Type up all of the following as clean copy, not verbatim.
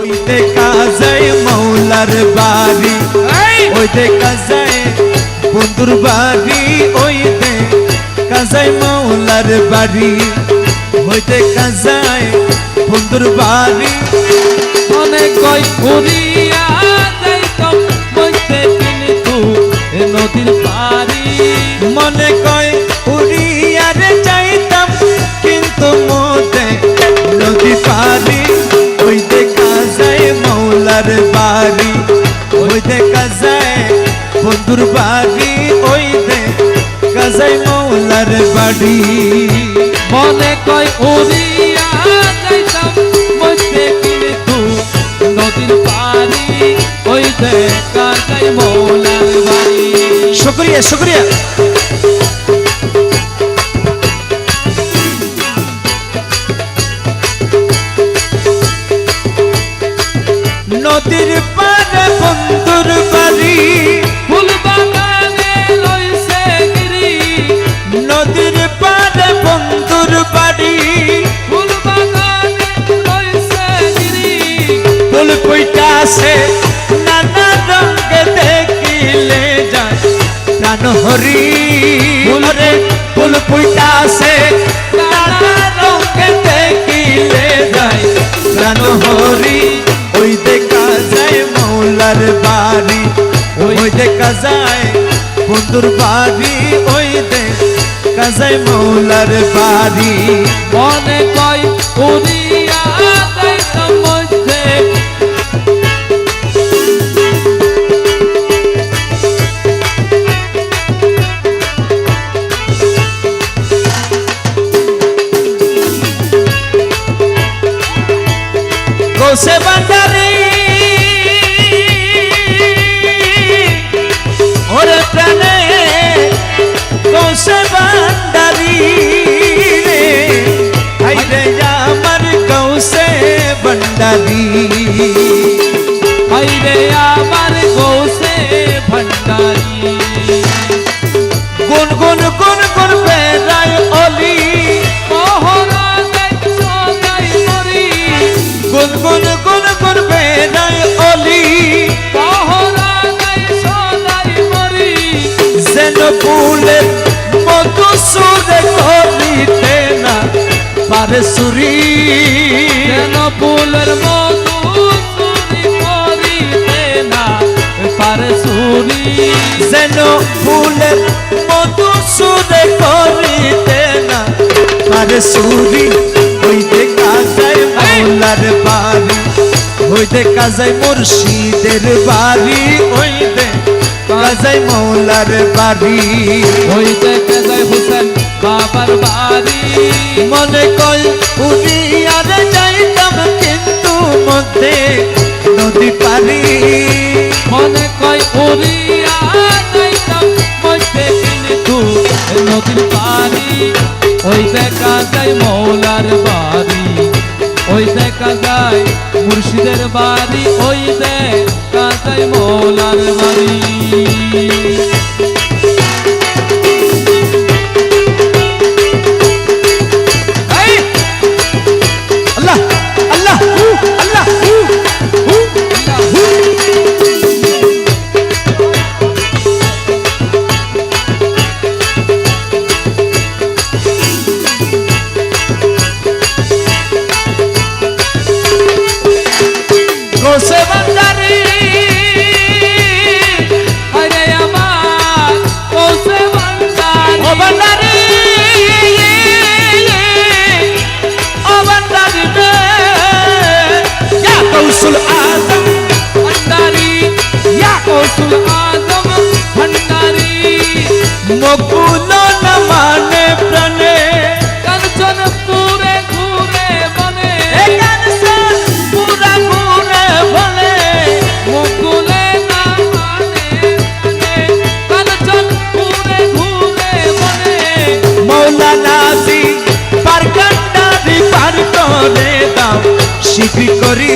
ওই দেখা যায় মৌলার বাড়ি, ওই দেখা যায় বন্ধুর বাড়ি, ওই দেখা যায় মৌলার বাড়ি, ওই দেখা যায় বন্ধুর বাড়ি। অনেক কই উড়িয়া যাইতাম মইতে কিন্তু নদীর পারি, মনে কয় উড়িয়া রে যাইতাম কিন্তু মোতে নদী পারি। ওই দেখা যায় মৌলার বাড়ি, ওই দেখা যায় বন্ধুর বাড়ি, ওই দেখা যায় মৌলার বাড়ি। মনে কই উড়িয়া যাইতাম মইতে কিন্তু নদীর পারি, ওই দেখা যায় মৌলার বাড়ি। শুকরিয়া শুকরিয়া। নদীর পারে বন্ধুর বাড়ি, ফুল বাগানে লইছে গিরি, নদীর পারে বন্ধুর বাড়ি, ফুল বাগানে লইছে গিরি। ফুল ফুইটাছে নানা রঙে দেখিলে যায় প্রাণ হরি। রে ফুল ফুইটাছে নানা রঙে দেখিলে যায় প্রাণ হরি। ওই দেখা যায় মৌলার বাড়ি, ওই দেখা যায় বন্ধুর বাড়ি, ওই দেখা যায় মৌলার বাড়ি। মনে কই উড়িয়া যাইতাম মধ্যে গোসে বান্দারি ওরে প্রাণে গোসে বান্দারি রে, হাইরে আমার গৌসে বান্দারি, হাইরে আমার গৌসে ভান্ডারি। গুন গুন গুন গুন বেড়ায় অলি, মহরা দেখছো যাই মরি, গুন গুন গুন গুন বেড়ায় অলি, মহরা দেখছো যাই মরি। যেন ফুলের মতো সুরে করিতে না পারে সুরি, যেন ফুলের মধু চুরি করিতে না পারে চুরি। যেন ফুলের মতো সুরে করিতে না পারে সুরি। ওই দেখা যায় মৌলার বাড়ি, ওই দেখা যায় মুর্শিদের বাড়ি, ওই দেখা যায় মৌলার বাড়ি। ওই দেখে যায় হুসেন বাবার বাড়ি। মনে কয় উড়িয়া রে যাইতাম কিন্তু মধ্যে নদী পারি, মনে কয় উড়িয়া যাইতাম মধ্যে কিন্তু নদীর পারি। ওই দেখা যায় মৌলার বাড়ি, ওই দেখা যায় মুর্শিদের বাড়ি, ওই দেখা যায় মৌলার বাড়ি। আল্লাহ আল্লাহ আল্লাহ। গোসে বান্দারি আরে আমার গৌসে ভান্ডারি, ও বান্দারি, ও বান্দারি রে, ইয়া গৌসুল আজম ভান্ডারি, ইয়া গৌসুল আজম ভান্ডারি। মকুল না মানে প্রাণে, কাঞ্চন পুরে ঘুরে বনে, এ কানসন পুরা ঘুরে বলে, মুকুলে না মানে প্রাণে, কাঞ্চন পুরে ঘুরে বনে। মৌলানাজি পার কান্ডারি পার করে দাও শিখি করি,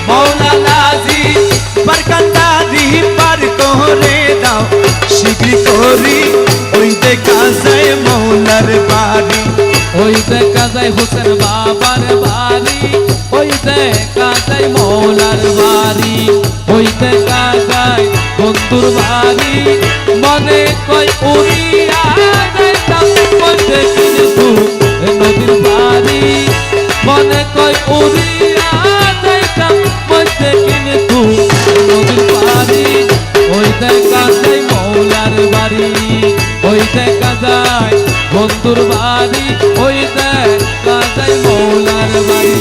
মৌলানাজি পার কান্ডারি পার করে দাও শিখি করি। ওই দেখা যায় মৌলার বাড়ি, ওই দেখা যায় হোসেন বাবার বাড়ি, ওই দেখা যায় মৌলার বাড়ি, ওই দেখা যায় বন্ধুর বাড়ি। মনে কয় উড়িয়া যাইতাম বলতে কিন্তু নদীর বাড়ি। মনে কয় উড়িয়া যাইতাম বলতে কিন্তু নদীর বাড়ি। ওই দেখা যায় মৌলার বাড়ি, ওই দেখা যায় বন্ধুর বাড়ি, ওই দেখা যায় মৌলার বাড়ি।